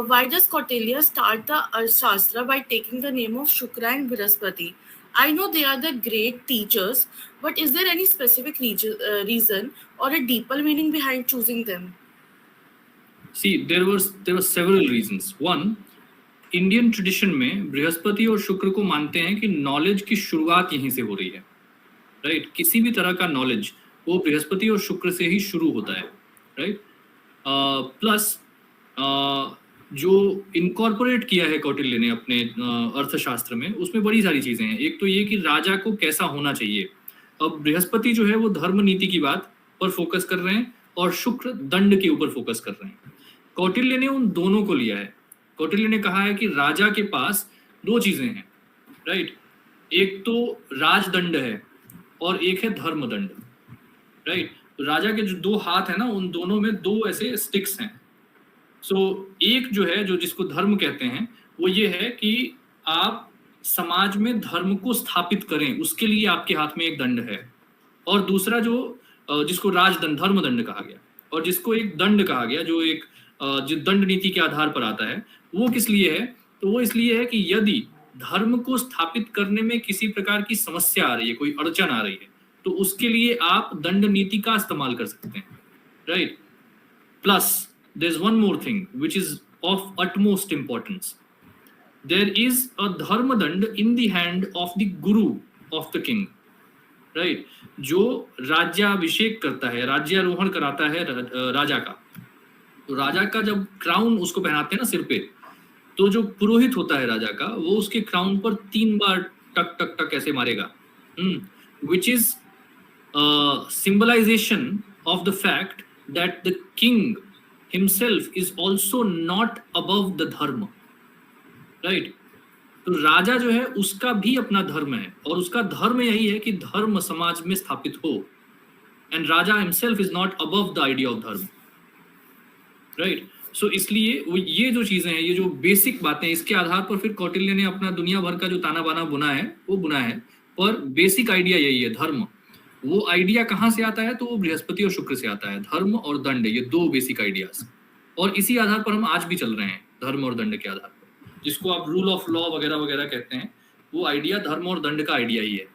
Why does Kautilya start the Arthashastra by taking the name of Shukra and Brihaspati? I know they are the great teachers, but is there any specific reason or a deeper meaning behind choosing them? See, there were several reasons. One, Indian tradition में बृहस्पति और शुक्र को मानते हैं कि knowledge की शुरुआत यहीं से हो रही है, राइट? किसी भी तरह का नॉलेज वो बृहस्पति और शुक्र से ही शुरू होता है, राइट? प्लस जो इनकॉर्पोरेट किया है कौटिल्य ने अपने अर्थशास्त्र में, उसमें बड़ी सारी चीजें हैं. एक तो ये कि राजा को कैसा होना चाहिए. अब बृहस्पति जो है वो धर्म नीति की बात पर फोकस कर रहे हैं और शुक्र दंड के ऊपर फोकस कर रहे हैं. कौटिल्य ने उन दोनों को लिया है. कौटिल्य ने कहा है कि राजा के पास दो चीजें हैं, राइट? एक तो राजदंड है और एक है धर्मदंड, राइट? तो राजा के जो दो हाथ है ना, उन दोनों में दो ऐसे स्टिक्स हैं. सो एक जो है, जो जिसको धर्म कहते हैं, वो ये है कि आप समाज में धर्म को स्थापित करें, उसके लिए आपके हाथ में एक दंड है. और दूसरा जो जिसको राजदंड, धर्मदंड कहा गया, और जिसको एक दंड कहा गया, जो एक जो दंड नीति के आधार पर आता है, वो किस लिए है? तो वो इसलिए है कि यदि धर्म को स्थापित करने में किसी प्रकार की समस्या आ रही है, कोई अड़चन आ रही है, तो उसके लिए आप दंड नीति का इस्तेमाल कर सकते हैं, right? Plus there is one more thing which is of utmost importance. There is a dharmadanda in the hand of the guru of the king, right? जो राज्याभिषेक करता है, राज्यारोहण कराता है राजा का. तो राजा का जब क्राउन उसको पहनाते हैं ना सिर पे, तो जो पुरोहित होता है राजा का, वो उसके क्राउन पर 3 बार टक टक टक ऐसे मारेगा, which is symbolization of the fact that the king himself is also not above the dharma, right? तो राजा जो है उसका भी अपना धर्म है, और उसका धर्म यही है कि धर्म समाज में स्थापित हो, and raja himself is not above the idea of dharma, right? So इसलिए वो ये जो चीजें हैं, ये जो बेसिक बातें, इसके आधार पर फिर कौटिल्य ने अपना दुनिया भर का जो ताना बाना बुना है वो बुना है. पर बेसिक आइडिया यही है, धर्म. वो आइडिया कहाँ से आता है? तो वो बृहस्पति और शुक्र से आता है. धर्म और दंड, ये दो बेसिक आइडियाज, और इसी आधार पर हम आज भी चल रहे हैं, धर्म और दंड के आधार पर, जिसको आप रूल ऑफ लॉ वगैरह वगैरह कहते हैं. वो आइडिया धर्म और दंड का आइडिया ही है.